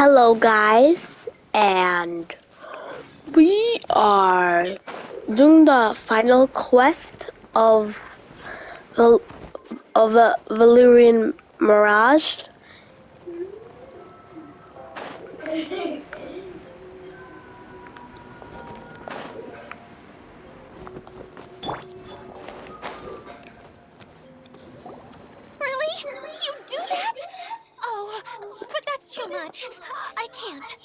Hello, guys, and we are doing the final quest of Val- Valerian Mirage. Really? You do that? Oh, but that's too much. I can't.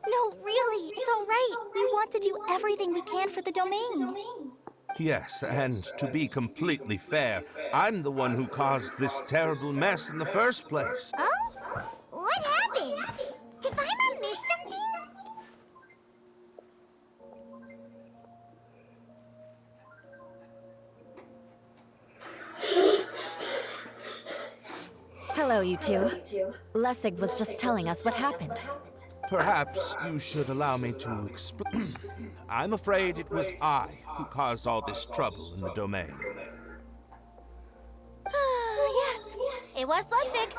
No, really, it's all right. We want to do everything we can for the domain. Yes, and to be completely fair, I'm the one who caused this terrible mess in the first place. Oh? What happened? Did Paimon miss something? Hello, you two. Lessig was just telling us what happened. Perhaps you should allow me to explain. I'm afraid it was I who caused all this trouble in the domain. Yes, it was Lessig.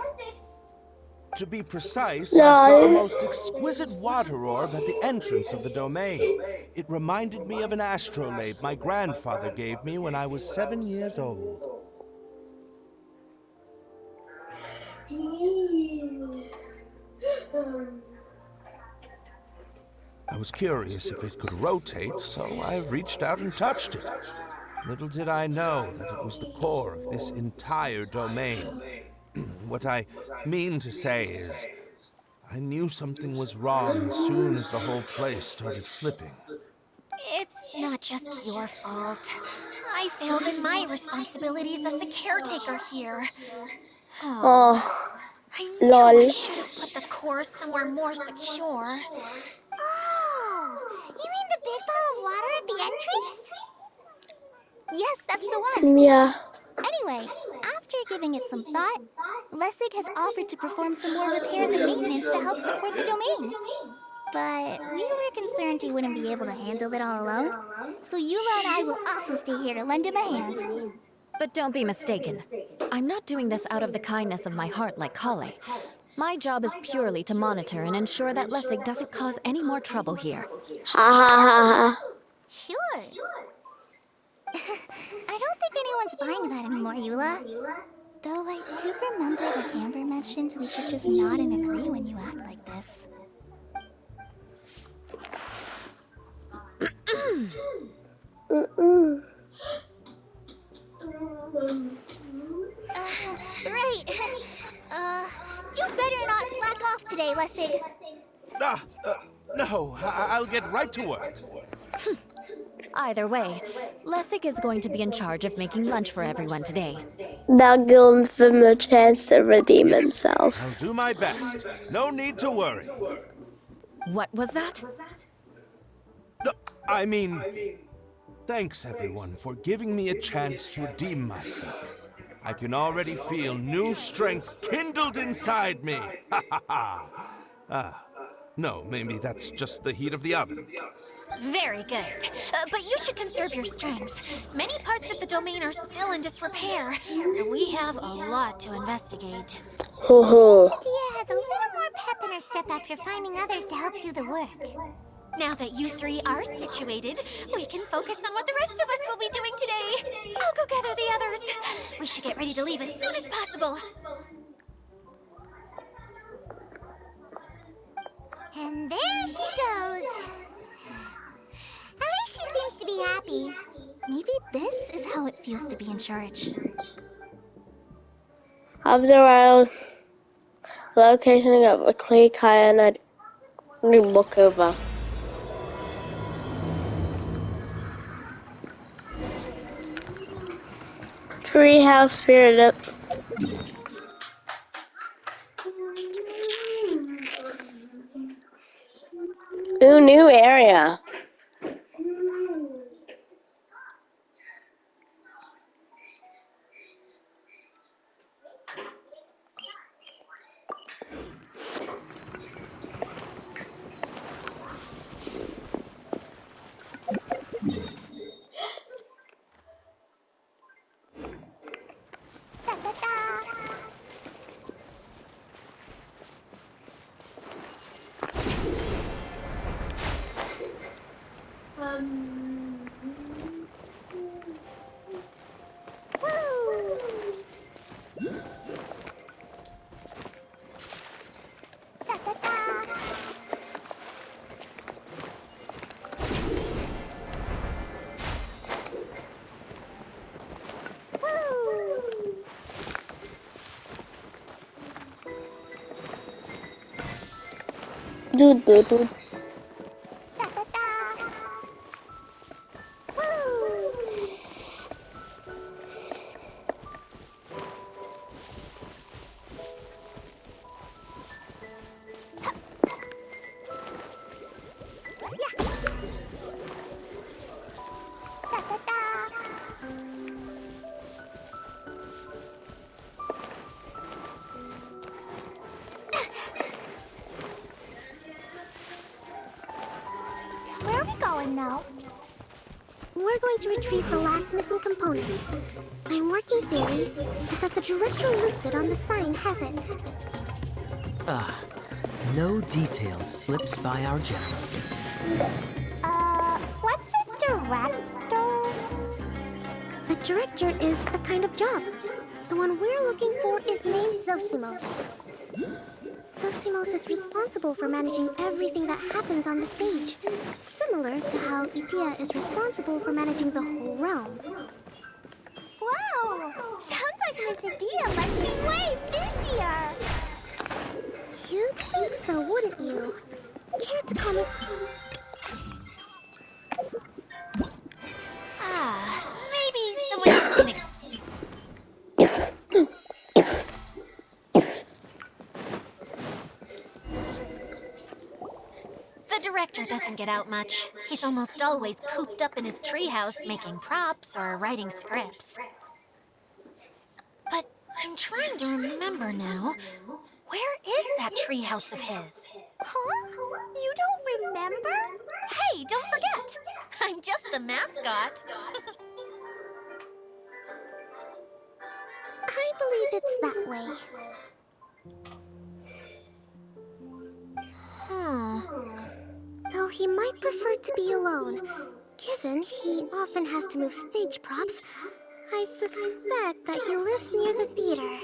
To be precise, I saw a Lol. most exquisite water orb at the entrance of the domain. It reminded me of an astrolabe my grandfather gave me when I was 7 years old. I was curious if it could rotate, so I reached out and touched it. Little did I know that it was the core of this entire domain. What I mean to say is, I knew something was wrong as soon as the whole place started flipping. It's not just your fault. I failed in my responsibilities as the caretaker here. Oh, Oh, I knew I lol. should have put the core somewhere more secure. Oh, you mean the big ball of water at the entrance? Yes, that's the one. Yeah. Anyway, after giving it some thought, Lessig has offered to perform some more repairs and maintenance to help support the domain. But we were concerned he wouldn't be able to handle it all alone, so Eula and I will also stay here to lend him a hand. But don't be mistaken. I'm not doing this out of the kindness of my heart like Klee. My job is purely to monitor and ensure that Lessig doesn't cause any more trouble here. Ha ha ha ha. Sure. I don't think anyone's buying that anymore, Eula. Though I do remember that Amber mentioned we should just nod and agree when you act like this. Mm-mm. Right. You better not slack off today, Lessig. Ah, no, I'll get right to work. Either way, Lessig is going to be in charge of making lunch for everyone today. That'll give him a chance to redeem Yes, himself. I'll do my best. No need to worry. What was that? No, I mean, thanks everyone for giving me a chance to redeem myself. I can already feel new strength kindled inside me. Ha ha ha. No, maybe that's just the heat of the oven. Very good. But you should conserve your strength. Many parts of the domain are still in disrepair, so we have a lot to investigate. Ho ho. Cynthia has a little more pep in her step after finding others to help do the work. Now that you three are situated, we can focus on what the rest of us will be doing today. I'll go gather the others. We should get ready to leave as soon as possible. And there she goes. At least she seems to be happy. Maybe this is how it feels to be in charge. After a while, location of a Klee and I look over. Treehouse spirit. Ooh, new area. Do do do. Da-da-da. Woo! Yeah. Da-da-da. Where are we going now? We're going to retrieve the last missing component. My working theory is that the director listed on the sign has it. No details slips by our general. What's a director? A director is a kind of job. The one we're looking for is named Zosimos. Zosimos is responsible for managing everything that happens on the stage, similar to how Idea is responsible for managing the whole realm. Wow! Sounds like Miss Adia must be way busier! You'd think so, wouldn't you? Care to comment? Maybe someone else can explain. The director doesn't get out much. He's almost always cooped up in his treehouse making props or writing scripts. But I'm trying to remember now. Where is that treehouse of his? Huh? You don't remember? Hey, don't forget! I'm just the mascot. I believe it's that way. Though he might prefer to be alone. Given he often has to move stage props, I suspect that he lives near the theater.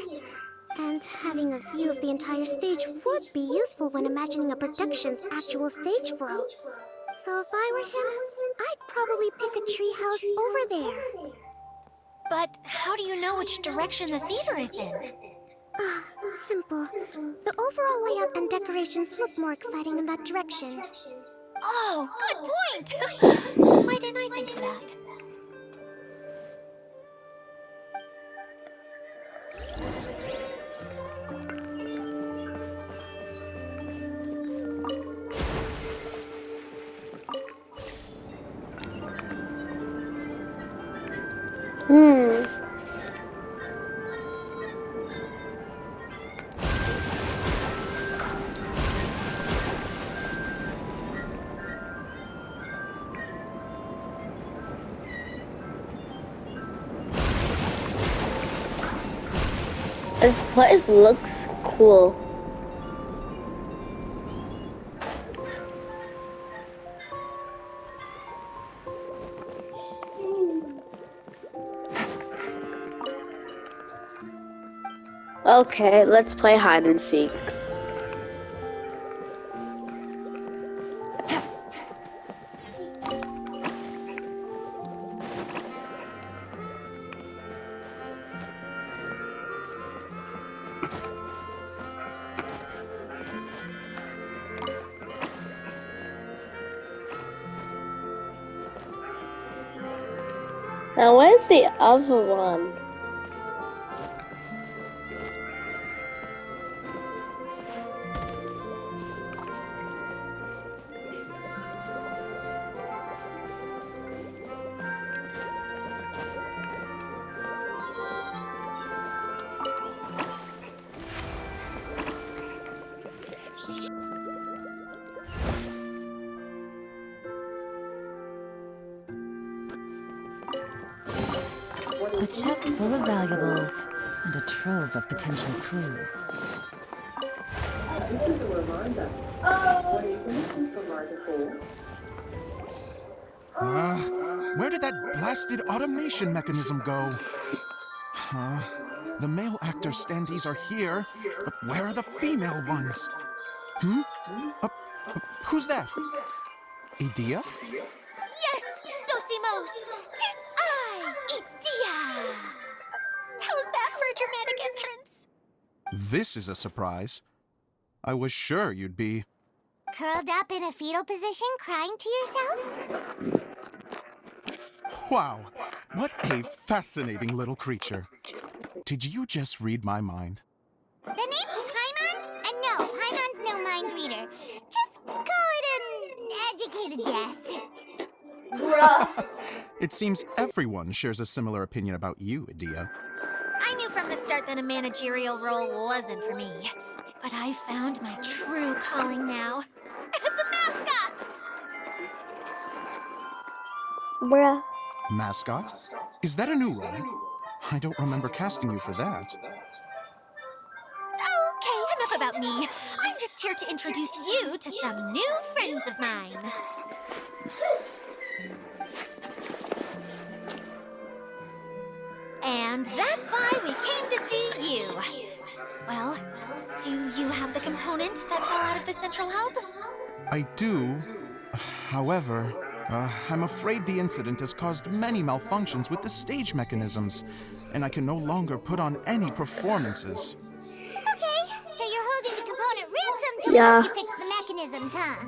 And having a view of the entire stage would be useful when imagining a production's actual stage flow. So if I were him, I'd probably pick a treehouse over there. But how do you know which direction the theater is in? Simple. The overall layout and decorations look more exciting in that direction. Oh, good point! Why didn't I think of that? This place looks cool. Okay, let's play hide and seek. Now where's the other one? A chest full of valuables and a trove of potential clues. This is a reminder. What do you think this is reminder for? Where did that blasted automation mechanism go? The male actor standees are here, but where are the female ones? Who's that? Idea? Yes, Zosimos! 'Tis I, Idea! How's that for a dramatic entrance? This is a surprise. I was sure you'd be... Curled up in a fetal position, crying to yourself? Wow, what a fascinating little creature. Did you just read my mind? The name's Paimon? And no, Paimon's no mind reader. Just call it an educated guess. Bruh. It seems everyone shares a similar opinion about you, Adia. I knew from the start that a managerial role wasn't for me. But I found my true calling now. As a mascot! Bruh. Mascot? Is that a new role? I don't remember casting you for that. Okay, enough about me. I'm just here to introduce you to some new friends of mine. And that's why we came to see you. Well, do you have the component that fell out of the central hub? I do. However, I'm afraid the incident has caused many malfunctions with the stage mechanisms, and I can no longer put on any performances. Okay, so you're holding the component ransom to Yeah. help you fix the mechanisms, huh?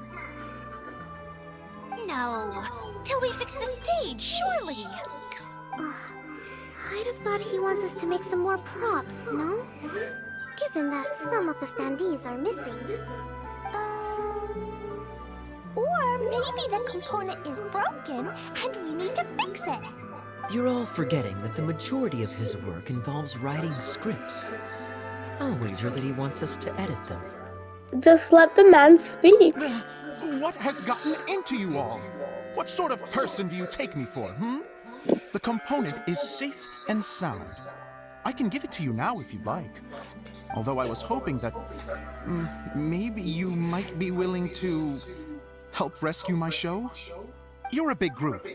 No, till we fix the stage, surely. I'd have thought he wants us to make some more props, no? Given that some of the standees are missing. Or maybe the component is broken and we need to fix it. You're all forgetting that the majority of his work involves writing scripts. I'll wager that he wants us to edit them. Just let the man speak. What has gotten into you all? What sort of person do you take me for, The component is safe and sound. I can give it to you now if you'd like. Although I was hoping that maybe you might be willing to help rescue my show? You're a big group.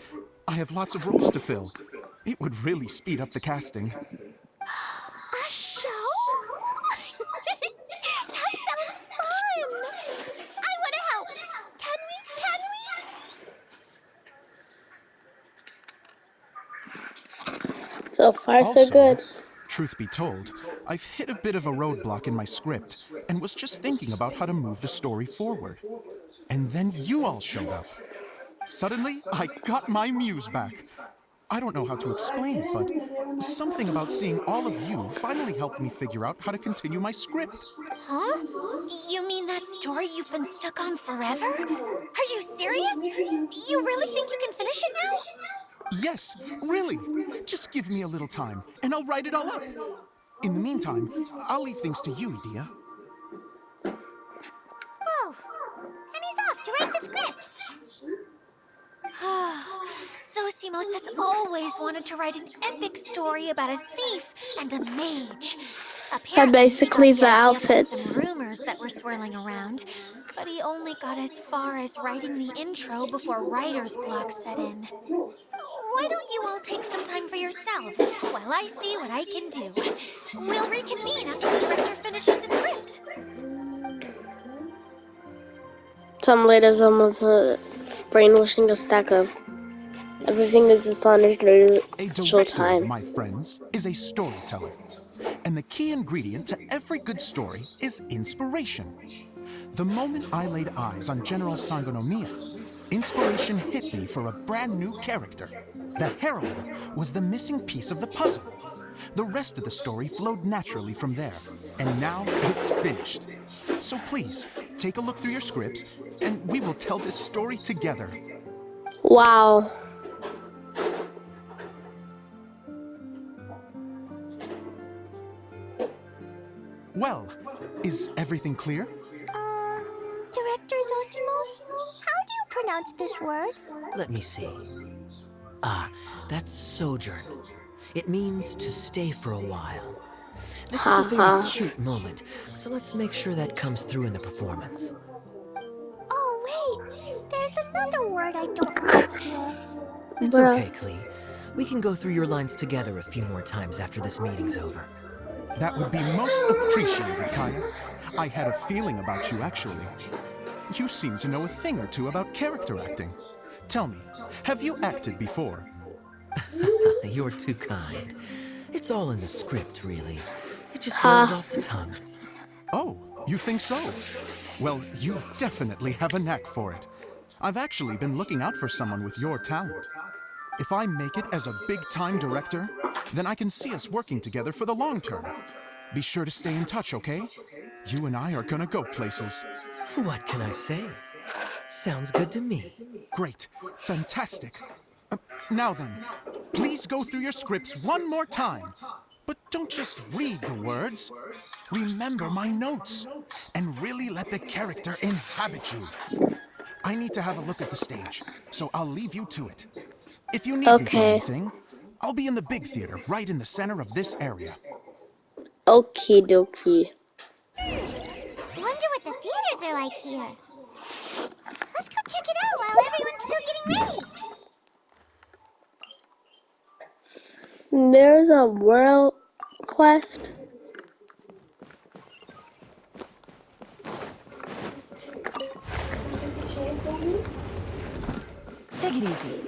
I have lots of roles to fill. It would really speed up the casting. A show? That sounds fun! I want to help! Can we? So far, so Also, good. truth be told, I've hit a bit of a roadblock in my script and was just thinking about how to move the story forward. And then you all showed up. Suddenly, I got my muse back. I don't know how to explain it, but something about seeing all of you finally helped me figure out how to continue my script. Huh? You mean that story you've been stuck on forever? Are you serious? You really think you can finish it now? Yes, really. Just give me a little time, and I'll write it all up. In the meantime, I'll leave things to you, Adia. Oh, and he's off to write the script. Zosimos has always wanted to write an epic story about a thief and a mage. Apparently, basically he got the idea from outfits. some rumors that were swirling around, but he only got as far as writing the intro before writer's block set in. Why don't you all take some time for yourselves while I see what I can do? We'll reconvene after the director finishes his script. Some ladies almost brainwashing a stack of everything is just on his A show director, time. my friends, is a storyteller. And the key ingredient to every good story is inspiration. The moment I laid eyes on General Sangonomiya, inspiration hit me for a brand new character. The heroine was the missing piece of the puzzle. The rest of the story flowed naturally from there, and now it's finished. So please, take a look through your scripts, and we will tell this story together. Wow. Well, is everything clear? Director Zosimos, how do you pronounce this word? Let me see. Ah, that's sojourn. It means to stay for a while. This is a very cute moment, so let's make sure that comes through in the performance. Oh, wait. There's another word I don't know here. It's okay, Klee. We can go through your lines together a few more times after this meeting's over. That would be most appreciated, Kaya. I had a feeling about you, actually. You seem to know a thing or two about character acting. Tell me, have you acted before? You're too kind. It's all in the script, really. It just rolls off the tongue. Oh, You think so? Well, you definitely have a knack for it. I've actually been looking out for someone with your talent. If I make it as a big-time director, then I can see us working together for the long term. Be sure to stay in touch, okay? You and I are gonna go places. What can I say? Sounds good to me. Great. Fantastic. Now then, please go through your scripts one more time. But don't just read the words. Remember my notes. And really let the character inhabit you. I need to have a look at the stage, so I'll leave you to it. If you need me for Okay. anything, I'll be in the big theater right in the center of this area. Okie dokie. Wonder what the theaters are like here. Let's go check it out while everyone's still getting ready. There's a world quest. Take it easy.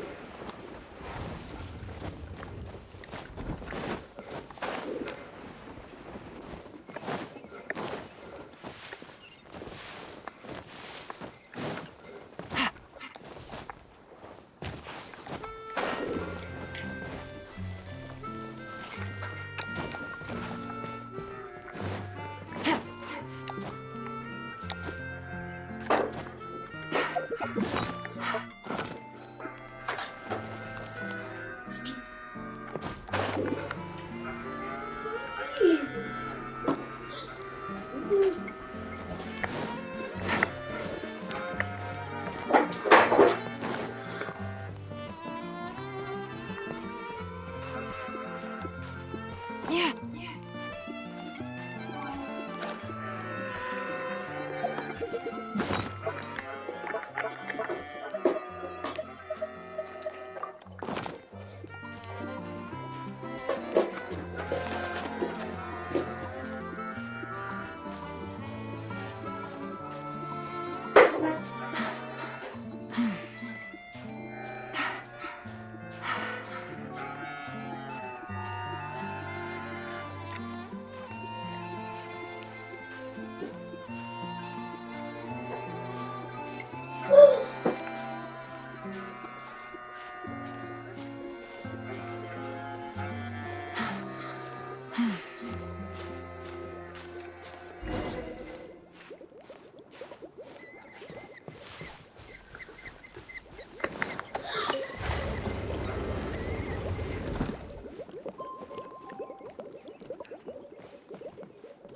Yeah.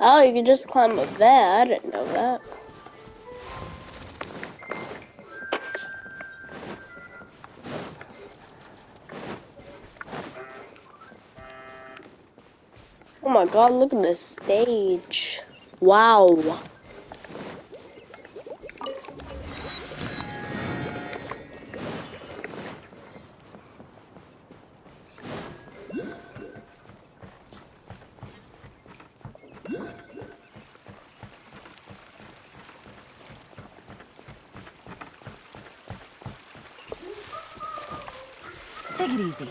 Oh, you can just climb up there. I didn't know that. Oh my god, look at this stage. Wow. Take it easy.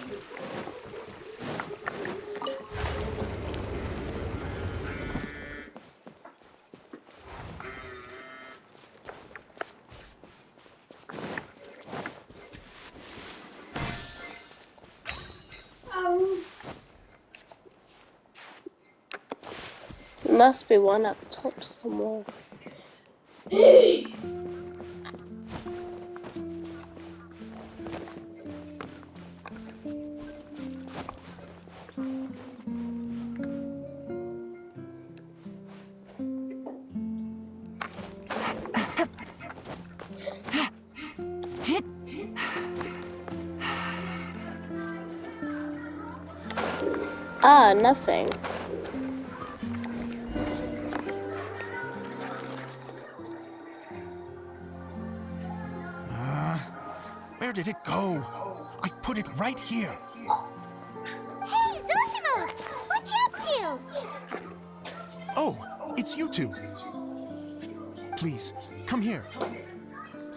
There must be one up top somewhere. Ah, nothing. Where did it go? I put it right here. Hey, Zosimos! What you up to? Oh, it's you two. Please, come here.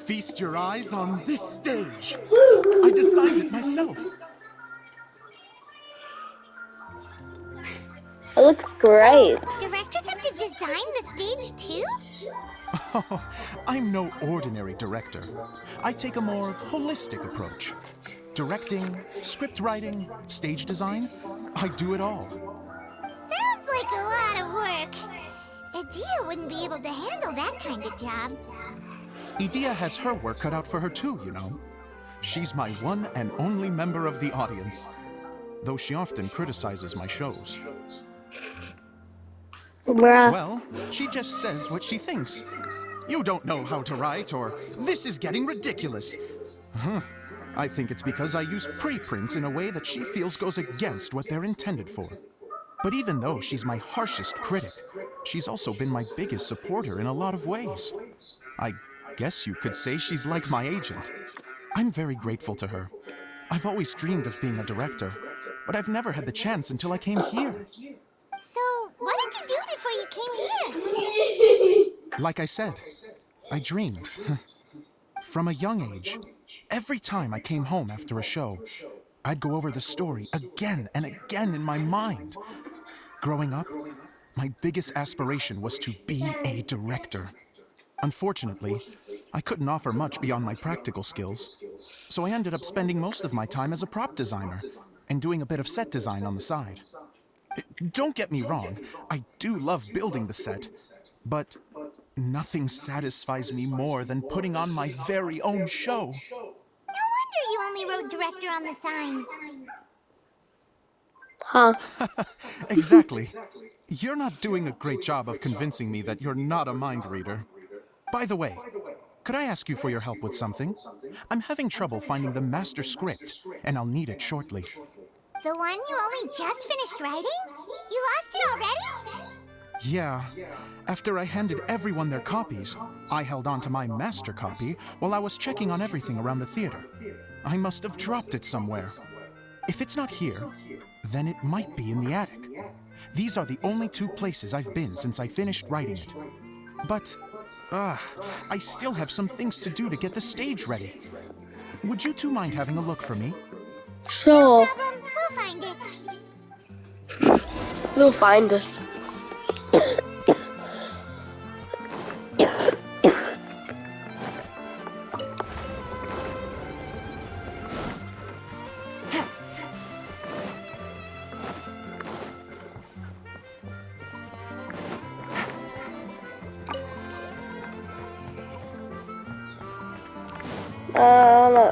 Feast your eyes on this stage. I designed it myself. It looks great. Directors have to design design the stage too? Oh, I'm no ordinary director. I take a more holistic approach. Directing, script writing, stage design, I do it all. Sounds like a lot of work. Adia wouldn't be able to handle that kind of job. Idea has her work cut out for her too, you know. She's my one and only member of the audience, though she often criticizes my shows. Bruh. Well, she just says what she thinks. You don't know how to write, or this is getting ridiculous. I think it's because I use preprints in a way that she feels goes against what they're intended for. But even though she's my harshest critic, she's also been my biggest supporter in a lot of ways. I guess you could say she's like my agent. I'm very grateful to her. I've always dreamed of being a director, but I've never had the chance until I came here. So, what did you do before you came here? Like I said, I dreamed. From a young age, every time I came home after a show, I'd go over the story again and again in my mind. Growing up, my biggest aspiration was to be a director. Unfortunately, I couldn't offer much beyond my practical skills, so I ended up spending most of my time as a prop designer and doing a bit of set design on the side. Don't get me wrong, I do love building the set, but nothing satisfies me more than putting on my very own show. No wonder you only wrote director on the sign. Huh. Exactly. You're not doing a great job of convincing me that you're not a mind reader. By the way, could I ask you for your help with something? I'm having trouble finding the master script, and I'll need it shortly. The one you only just finished writing? You lost it already? Yeah. After I handed everyone their copies, I held on to my master copy while I was checking on everything around the theater. I must have dropped it somewhere. If it's not here, then it might be in the attic. These are the only two places I've been since I finished writing it. But, I still have some things to do to get the stage ready. Would you two mind having a look for me? Sure. No problem, we'll find it. We'll find us.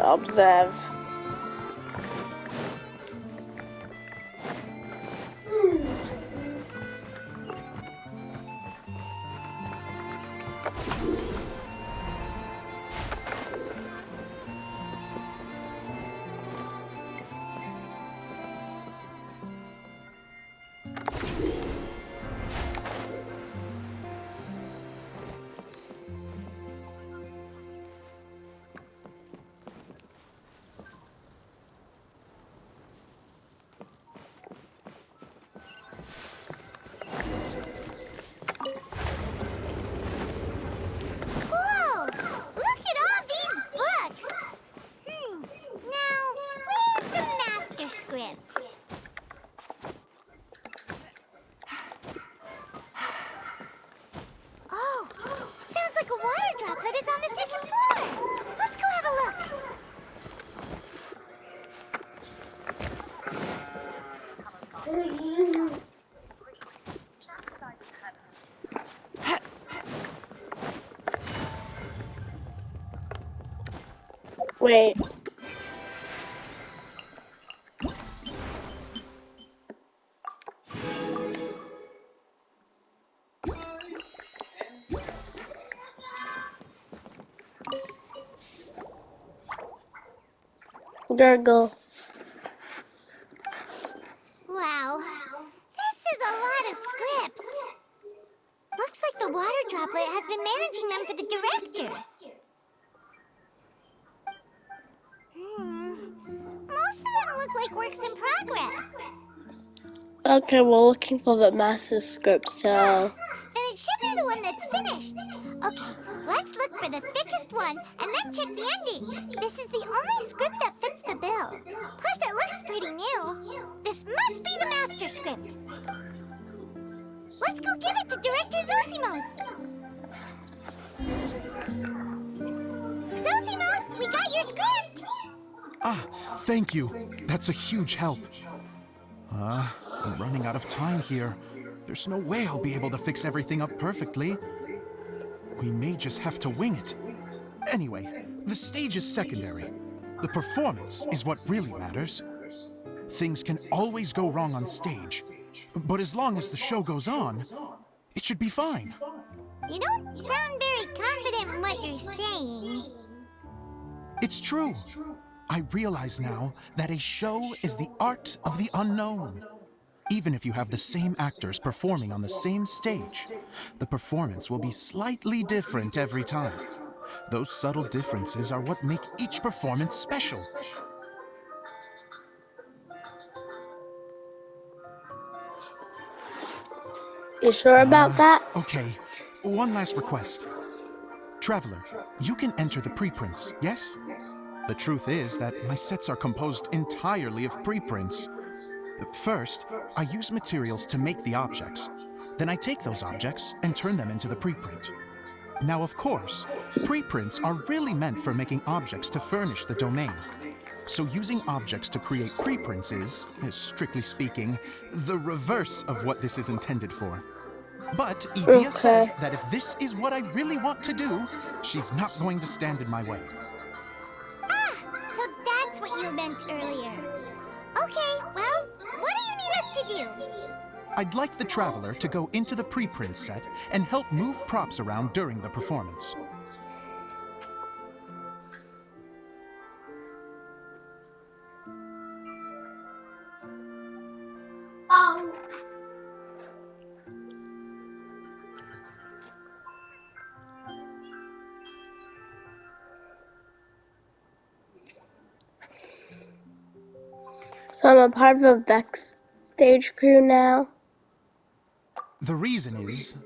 Observe. Whoa! Look at all these books! Now, where's the master script? Oh, it sounds like a water droplet is on the second floor. Let's go have a look. Wait. Gurgle. Wow, this is a lot of scripts. Looks like the water droplet has been managing them for the director. Most of them look like works in progress. Okay, we're looking for the master script, so... Then it should be the one that's finished. Okay, let's look for the thickest one and then check the ending. This is the only script that fits the bill. Plus, it looks pretty new. This must be the master script. Let's go give it to Director Zosimos! Zosimos, we got your script! Ah, thank you. That's a huge help. I'm running out of time here. There's no way I'll be able to fix everything up perfectly. We may just have to wing it. Anyway, the stage is secondary. The performance is what really matters. Things can always go wrong on stage, but as long as the show goes on, it should be fine. You don't sound very confident in what you're saying. It's true. I realize now that a show is the art of the unknown. Even if you have the same actors performing on the same stage, the performance will be slightly different every time. Those subtle differences are what make each performance special. You sure about that? Okay, one last request. Traveler, you can enter the preprints, yes? The truth is that my sets are composed entirely of preprints. First, I use materials to make the objects. Then I take those objects and turn them into the preprint. Now, of course, preprints are really meant for making objects to furnish the domain. So using objects to create preprints is, strictly speaking, the reverse of what this is intended for. But Edea said that if this is what I really want to do, she's not going to stand in my way. Ah, so that's what you meant earlier. Okay, well, what do you need us to do? I'd like the Traveler to go into the preprint set and help move props around during the performance. So I'm a part of a backstage crew now. The reason is,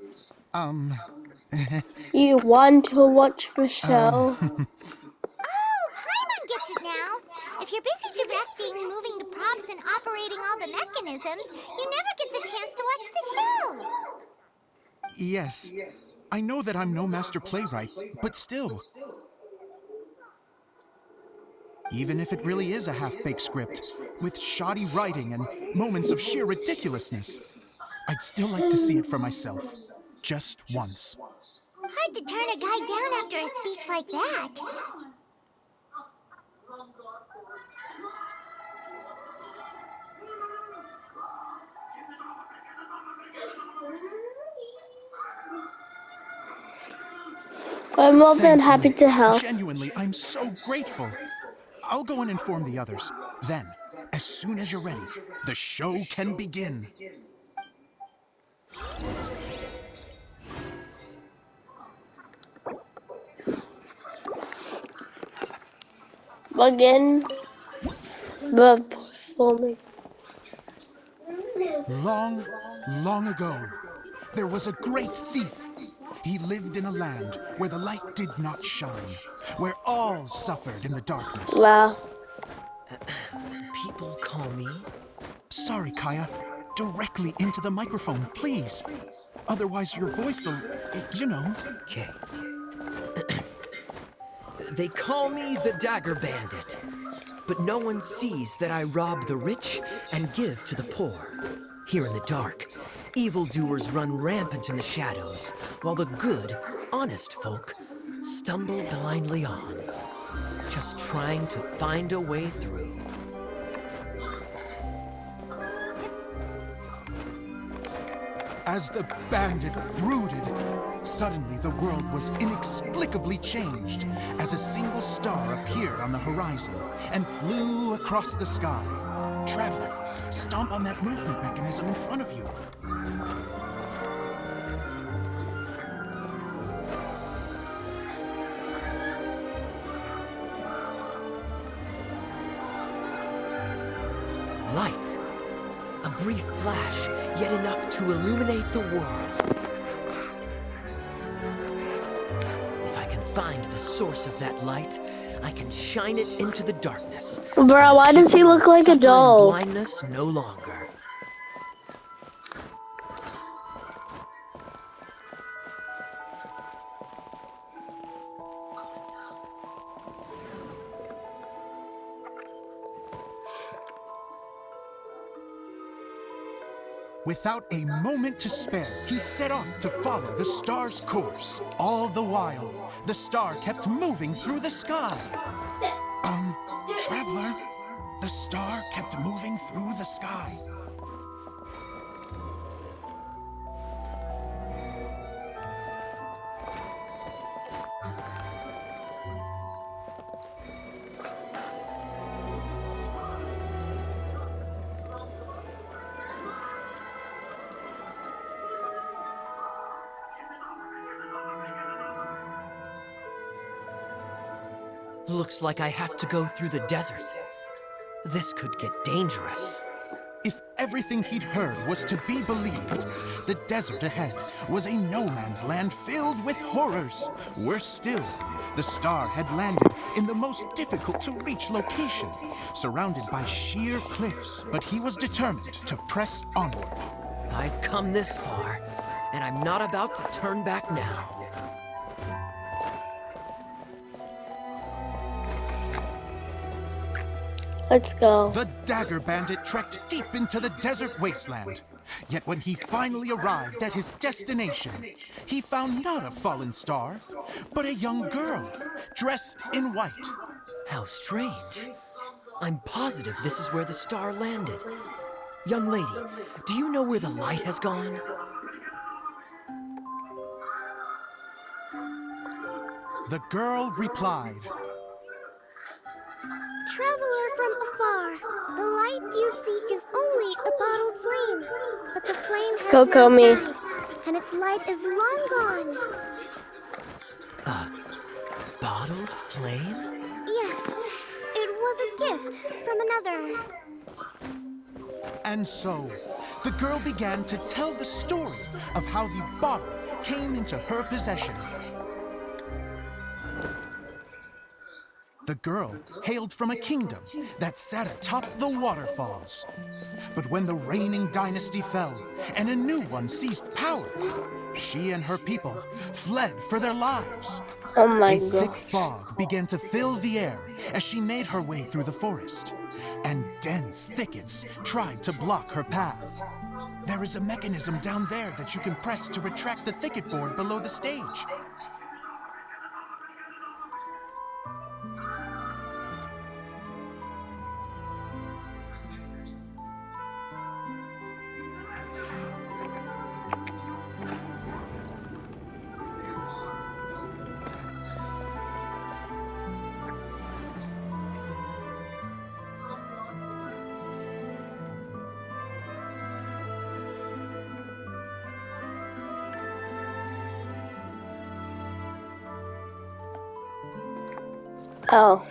You want to watch the show? Oh, Paimon gets it now. If you're busy directing, moving the props, and operating all the mechanisms, you never get the chance to watch the show. Yes, I know that I'm no master playwright, but still. Even if it really is a half-baked script, with shoddy writing and moments of sheer ridiculousness, I'd still like to see it for myself, just once. Hard to turn a guy down after a speech like that. I'm more than Thank happy you. to help. Genuinely, I'm so grateful. I'll go and inform the others. Then, as soon as you're ready, the show can begin. Begin the performance. Long, long ago, there was a great thief. He lived in a land where the light did not shine, where all suffered in the darkness. Wow. People call me... Sorry, Kaya. Directly into the microphone, please. Otherwise your voice will, you know. Okay. They call me the Dagger Bandit, but no one sees that I rob the rich and give to the poor. Here in the dark, evildoers run rampant in the shadows, while the good, honest folk stumble blindly on, just trying to find a way through. As the bandit brooded, suddenly the world was inexplicably changed as a single star appeared on the horizon and flew across the sky. Traveler, stomp on that movement mechanism in front of you. Light. A brief flash, yet enough to illuminate the world. If I can find the source of that light, I can shine it into the darkness. Bro, why does he look like a Suffering doll? blindness no longer. Without a moment to spare, he set off to follow the star's course. All the while, the star kept moving through the sky. Traveler, the star kept moving through the sky. Looks like I have to go through the desert. This could get dangerous. If everything he'd heard was to be believed, the desert ahead was a no-man's land filled with horrors. Worse still, the star had landed in the most difficult-to-reach location, surrounded by sheer cliffs. But he was determined to press onward. I've come this far, and I'm not about to turn back now. Let's go. The dagger bandit trekked deep into the desert wasteland. Yet when he finally arrived at his destination, he found not a fallen star, but a young girl, dressed in white. How strange. I'm positive this is where the star landed. Young lady, do you know where the light has gone? The girl replied, Traveler from afar, the light you seek is only a bottled flame. But the flame has Coco now me. died, and its light is long gone. Bottled flame? Yes, it was a gift from another. And so, the girl began to tell the story of how the bottle came into her possession. The girl hailed from a kingdom that sat atop the waterfalls. But when the reigning dynasty fell and a new one seized power, she and her people fled for their lives. Oh my A god. thick fog began to fill the air as she made her way through the forest, and dense thickets tried to block her path. There is a mechanism down there that you can press to retract the thicket board below the stage. Oh.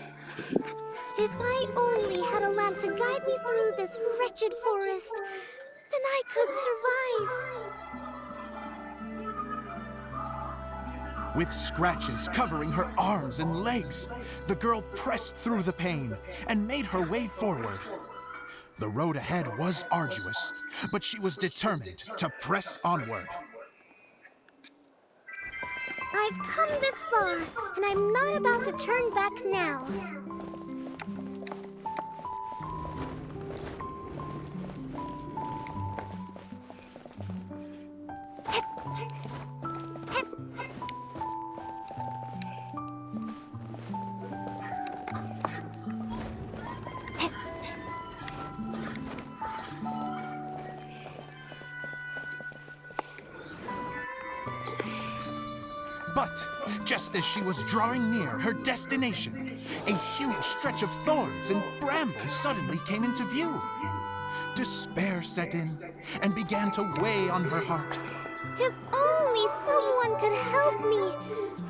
If I only had a lamp to guide me through this wretched forest, then I could survive. With scratches covering her arms and legs, the girl pressed through the pain and made her way forward. The road ahead was arduous, but she was determined to press onward. I've come this far, and I'm not about to turn back now. But just as she was drawing near her destination, a huge stretch of thorns and brambles suddenly came into view. Despair set in and began to weigh on her heart. If only someone could help me,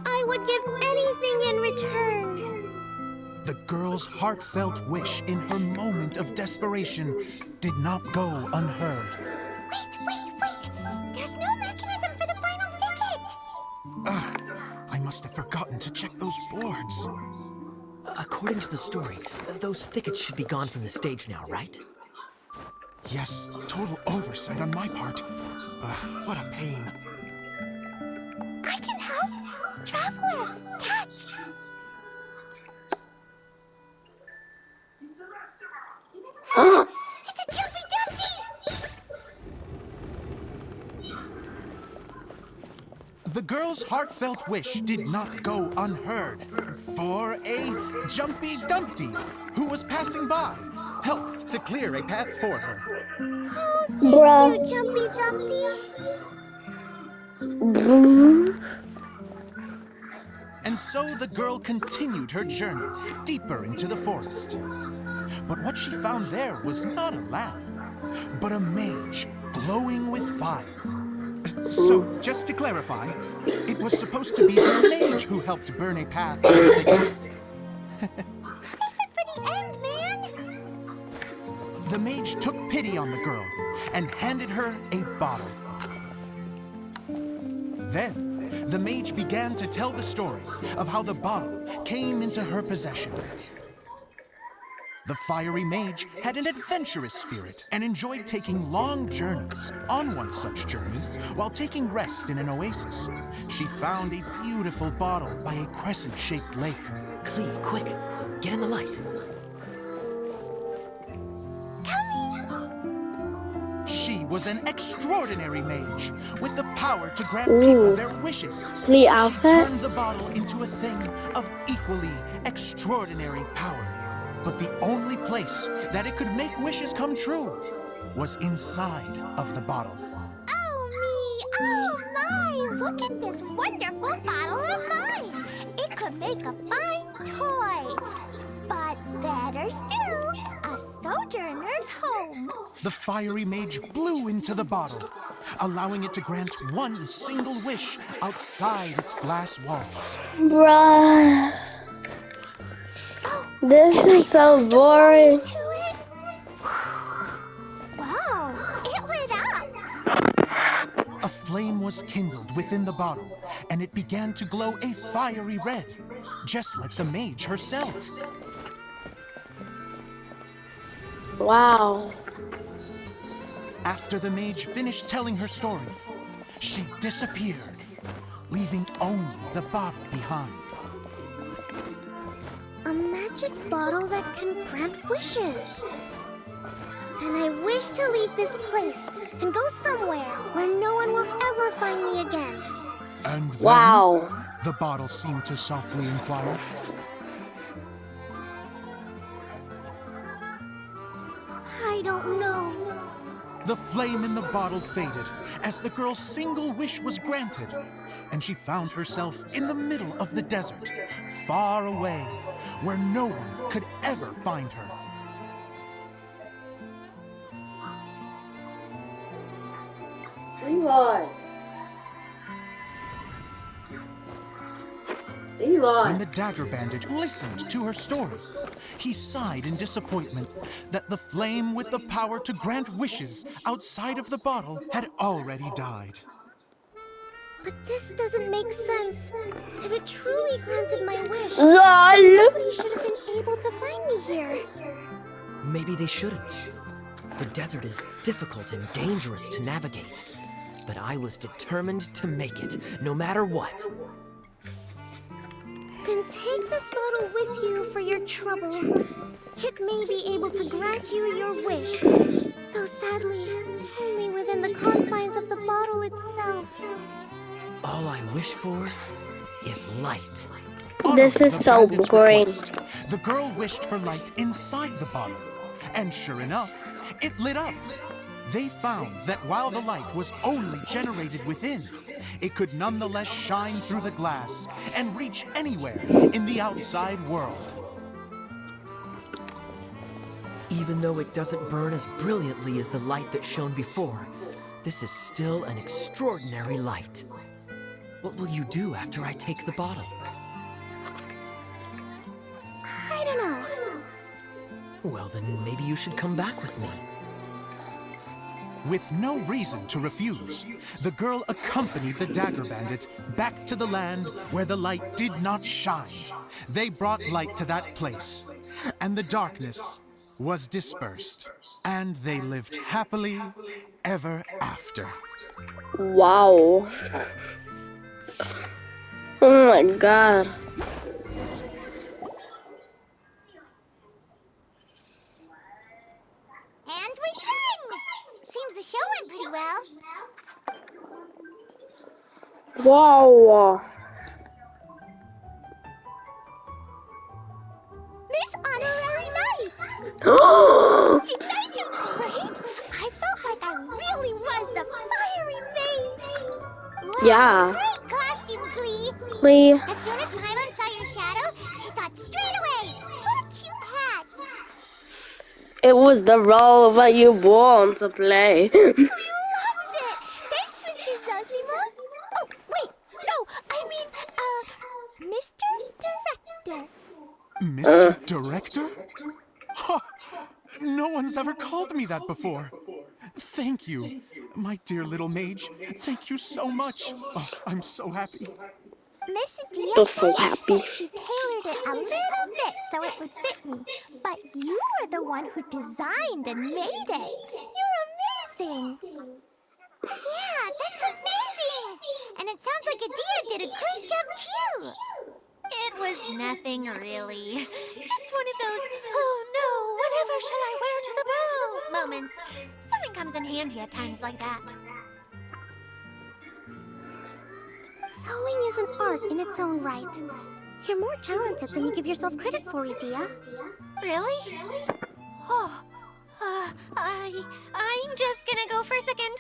I would give anything in return. The girl's heartfelt wish in her moment of desperation did not go unheard. Wait! There's no mechanism for the final thicket! Ugh, I must have forgotten to check those boards. According to the story, those thickets should be gone from the stage now, right? Yes, total oversight on my part. What a pain. I can help! Traveler, catch! It's a Dumpy Dumpty! girl's heartfelt wish did not go unheard, for a Jumpy Dumpty, who was passing by, helped to clear a path for her. Oh, thank Bruh. you, Jumpy Dumpty. And so the girl continued her journey deeper into the forest. But what she found there was not a lamp, but a mage glowing with fire. So, just to clarify, it was supposed to be the mage who helped burn a path through the thicket. Save it for the end, man. The mage took pity on the girl and handed her a bottle. Then, the mage began to tell the story of how the bottle came into her possession. The fiery mage had an adventurous spirit and enjoyed taking long journeys. On one such journey, while taking rest in an oasis, she found a beautiful bottle by a crescent-shaped lake. Klee, quick, get in the light. She was an extraordinary mage with the power to grant people their wishes. Klee She outfit? turned the bottle into a thing of equally extraordinary power. But the only place that it could make wishes come true was inside of the bottle. Oh, me. Oh, my. Look at this wonderful bottle of mine. It could make a fine toy. But better still, a sojourner's home. The fiery mage blew into the bottle, allowing it to grant one single wish outside its glass walls. Bruh. This is so boring. To it. Wow, it lit up. A flame was kindled within the bottle, and it began to glow a fiery red, just like the mage herself. Wow. After the mage finished telling her story, she disappeared, leaving only the bottle behind. A magic bottle that can grant wishes. And I wish to leave this place and go somewhere where no one will ever find me again. And then, Wow. the bottle seemed to softly inquire. I don't know. The flame in the bottle faded as the girl's single wish was granted, and she found herself in the middle of the desert, far away, where no one could ever find her. Levi. When the dagger bandit listened to her story, he sighed in disappointment that the flame with the power to grant wishes outside of the bottle had already died. But this doesn't make sense. If it truly granted my wish, LOL. nobody should have been able to find me here. Maybe they shouldn't. The desert is difficult and dangerous to navigate. But I was determined to make it, no matter what. Then take this bottle with you for your trouble. It may be able to grant you your wish, though sadly, only within the confines of the bottle itself. All I wish for is light. This is Honoring the so bandit's boring. request, the girl wished for light inside the bottle, and sure enough, it lit up. They found that while the light was only generated within, it could nonetheless shine through the glass and reach anywhere in the outside world. Even though it doesn't burn as brilliantly as the light that shone before, this is still an extraordinary light. What will you do after I take the bottle? I don't know. Well, then maybe you should come back with me. With no reason to refuse, the girl accompanied the dagger bandit back to the land where the light did not shine. They brought light to that place, and the darkness was dispersed, and they lived happily ever after. Wow. Oh my god. And we're done! Seems the show went pretty well. Wow. Miss Honorary Knight! Didn't I do great? I felt like I really was the fiery mage. Wow, Yeah. great costume, Klee. Klee. As soon as Paimon saw your shadow, she thought straight away, what a cute hat. It was the role that you want to play. Klee loves it. Thanks, Mr. Zosimos. Oh, wait, no, I mean, Mr. Director. Mr. Director? Ha! No one's ever called me that before. Thank you, my dear little mage. Thank you so much. Oh, I'm so happy. Miss Adia You're so said happy. that she tailored it a little bit so it would fit me. But you were the one who designed and made it. You're amazing. Yeah, that's amazing. And it sounds like Adia did a great job too. It was nothing really. Just one of those, oh no, whatever shall I wear to the ball moments. Sewing comes in handy at times like that. Sewing is an art in its own right. You're more talented than you give yourself credit for, Adia. Really? Oh, I'm just gonna go for a second.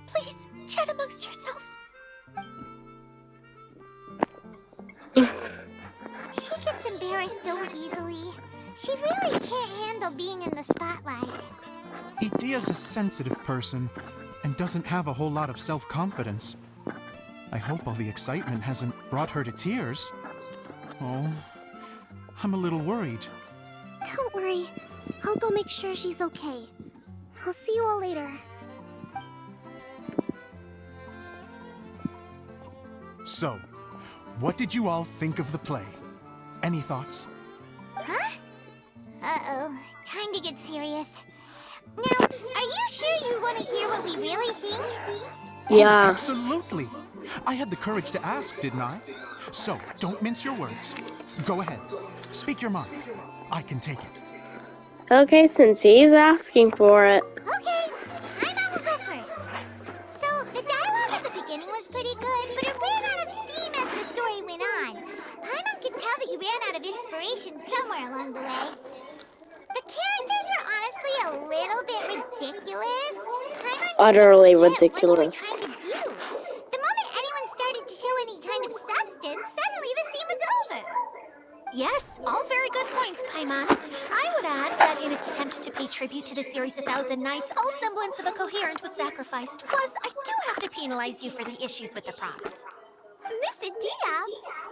Please, chat amongst yourselves. She gets embarrassed so easily. She really can't handle being in the spotlight. Adia's a sensitive person and doesn't have a whole lot of self-confidence. I hope all the excitement hasn't brought her to tears. Oh, I'm a little worried. Don't worry. I'll go make sure she's okay. I'll see you all later. So, what did you all think of the play? Any thoughts? Huh? Uh-oh. Time to get serious. Now, are you sure you want to hear what we really think? Yeah. Absolutely. I had the courage to ask, didn't I? So, don't mince your words. Go ahead. Speak your mind. I can take it. Okay, since he's asking for it. Okay, Paimon will go first. So, the dialogue at the beginning was pretty good, but it ran out of steam as the story went on. Paimon could tell that you ran out of inspiration somewhere along the way. The characters were honestly a little bit ridiculous. Paimon Utterly didn't get ridiculous. what you were trying to do. The moment anyone started to show any kind of substance, suddenly the scene was over. Yes, all very good points, Paimon. I would add that in its attempt to pay tribute to the series 1,000 Nights, all semblance of a coherent was sacrificed. Plus, I do have to penalize you for the issues with the props. Miss Adia,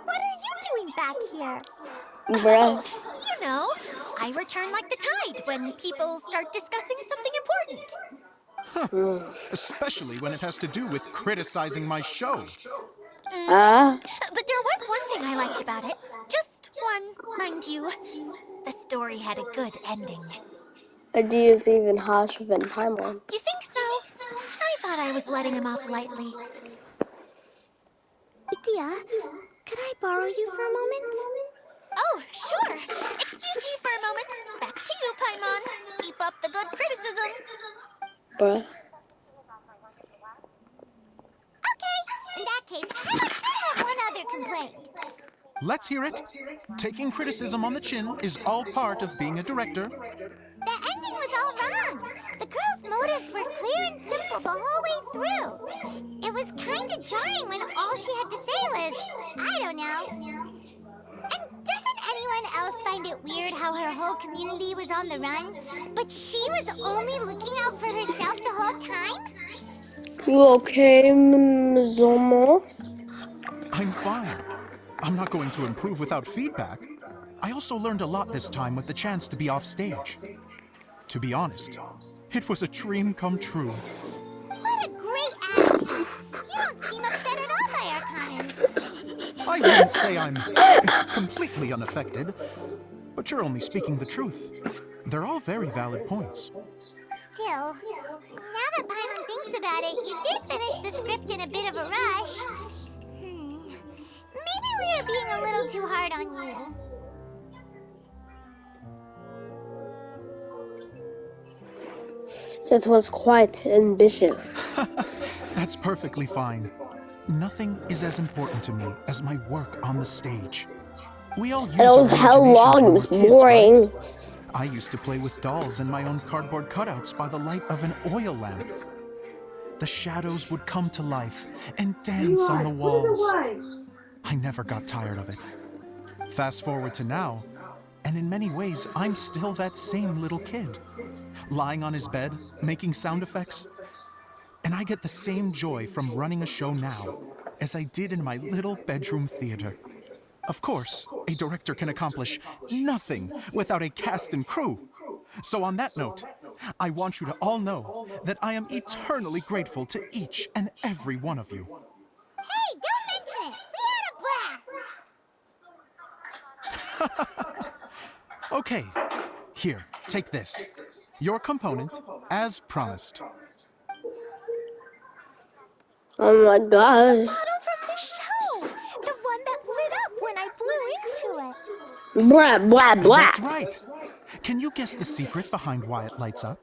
what are you doing back here? Bruh. Oh, you know, I return like the tide when people start discussing something important. Especially when it has to do with criticizing my show. But there was one thing I liked about it. Just one, mind you. The story had a good ending. Adia's even harsher than Paimon. You think so? I thought I was letting him off lightly. Adia, could I borrow you for a moment? Oh, sure. Excuse me for a moment. Back to you, Paimon. Keep up the good criticism. Bruh. Okay, in that case, I did have one other complaint. Let's hear it. Taking criticism on the chin is all part of being a director. The ending was all wrong. The girl's motives were clear and simple the whole way through. It was kind of jarring when all she had to say was, I don't know. And doesn't anyone else find it weird how her whole community was on the run, but she was only looking out for herself the whole time? You okay, Zomo? I'm fine. I'm not going to improve without feedback. I also learned a lot this time with the chance to be off stage. To be honest, it was a dream come true. What a great attitude. You don't seem upset at all by our comments. I wouldn't say I'm completely unaffected, but you're only speaking the truth. They're all very valid points. Still, now that Paimon thinks about it, you did finish the script in a bit of a rush. Maybe we were being a little too hard on you. This was quite ambitious. That's perfectly fine. Nothing is as important to me as my work on the stage. We all use And it was our hell imaginations long. It when was we're kids, right? boring. I used to play with dolls and my own cardboard cutouts by the light of an oil lamp. The shadows would come to life and dance on the walls. I never got tired of it. Fast forward to now, and in many ways, I'm still that same little kid, lying on his bed, making sound effects. And I get the same joy from running a show now as I did in my little bedroom theater. Of course, a director can accomplish nothing without a cast and crew. So on that note, I want you to all know that I am eternally grateful to each and every one of you. Hey, don't mention it! We had a blast! Okay, here, take this. Your component, as promised. Oh my god. Bottle from the show! The one that lit up when I blew into it. Blah, blah, blah. That's right. Can you guess the secret behind why it lights up?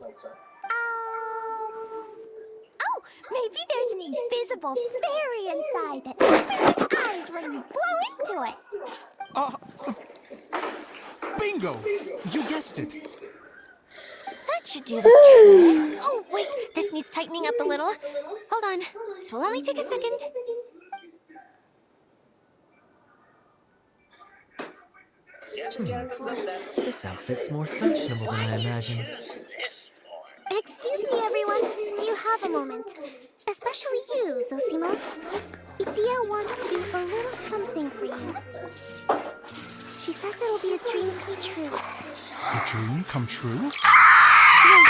Oh, maybe there's an invisible fairy inside that opens its eyes when you blow into it. Bingo! You guessed it. That should do the trick. Oh, wait, this needs tightening up a little. Hold on, this will only take a second. This outfit's more fashionable than I imagined. Excuse me, everyone. Do you have a moment? Especially you, Zosimos. Idia wants to do a little something for you. She says it'll be a dream come true. A dream come true? Yes.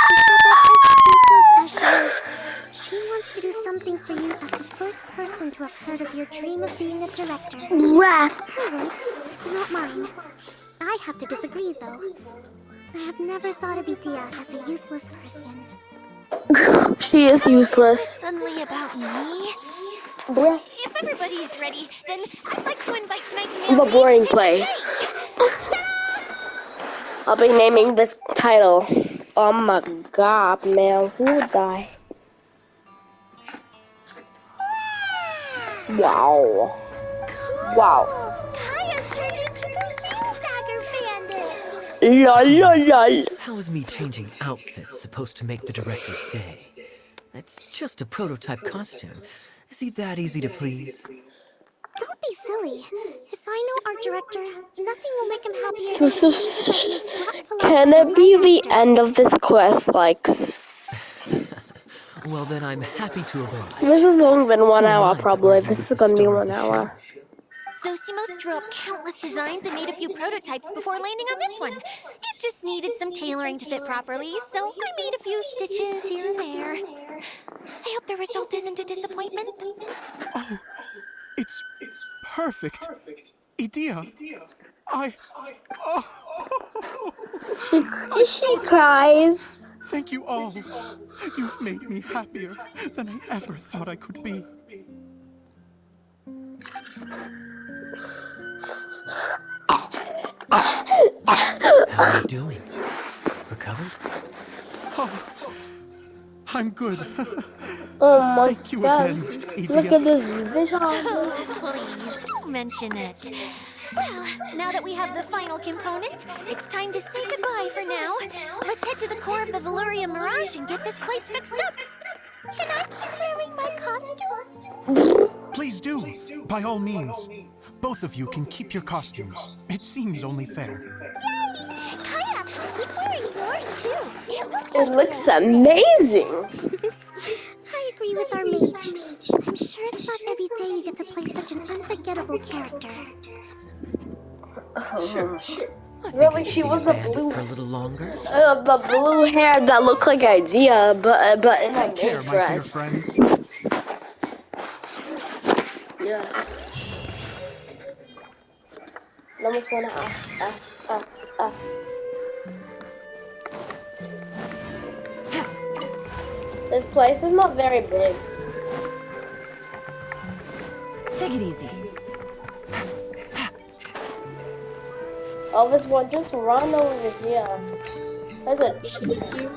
She said that as useless as she is, she wants to do something for you as the first person to have heard of your dream of being a director. Blah. Her words, not mine. I have to disagree, though. I have never thought of Idia as a useless person. She is How is useless. this suddenly about me? Blah. If everybody is ready, then I'd like to invite tonight's The male lead boring to take play. the stage. I'll be naming this title. Oh my god, man. Who would die? Wow. Wow. Kaya's turned into the real Dagger Bandit. Lol, lol, lol. How is me changing outfits supposed to make the director's day? It's just a prototype costume. Is he that easy to please? Don't be silly. If I know our director, nothing will make him happier than to see that he is brought to life Can by the it be right the actor. end of this quest? Like, Well, then I'm happy to oblige. this has only been 1 Who am hour I to probably. argue This with is the gonna be star of 1 the hour. Zosimos drew up countless designs and made a few prototypes before landing on this one. It just needed some tailoring to fit properly, so I made a few stitches here and there. I hope the result isn't a disappointment. Oh, it's perfect. Idia, oh, I'm so She touched. cries. Thank you all. You've made me happier than I ever thought I could be. How are you doing? Recovered? Oh, I'm good. Oh my Thank you god. again, Look Idia. at this vision. Oh, please, don't mention it. Well, now that we have the final component, it's time to say goodbye for now. Let's head to the core of the Valurian Mirage and get this place fixed up. Can I keep wearing my costume? Please do, by all means. Both of you can keep your costumes. It seems only fair. Kaya, keep wearing yours too. It looks amazing. I agree with our mage. I'm sure it's not every day you get to play such an unforgettable character. Sure. I think Really, I could she be was a the bandit blue, for a little longer. the blue hair that looked like Idea, but in a Take care, mage my dear dress. friends. Yeah. Vamos con This place is not very big. Take it easy. Elvis one, just run over here. That's a cheeky.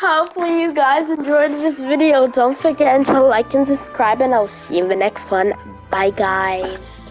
Hopefully you guys enjoyed this video. Don't forget to like and subscribe, and I'll see you in the next one. Bye, guys.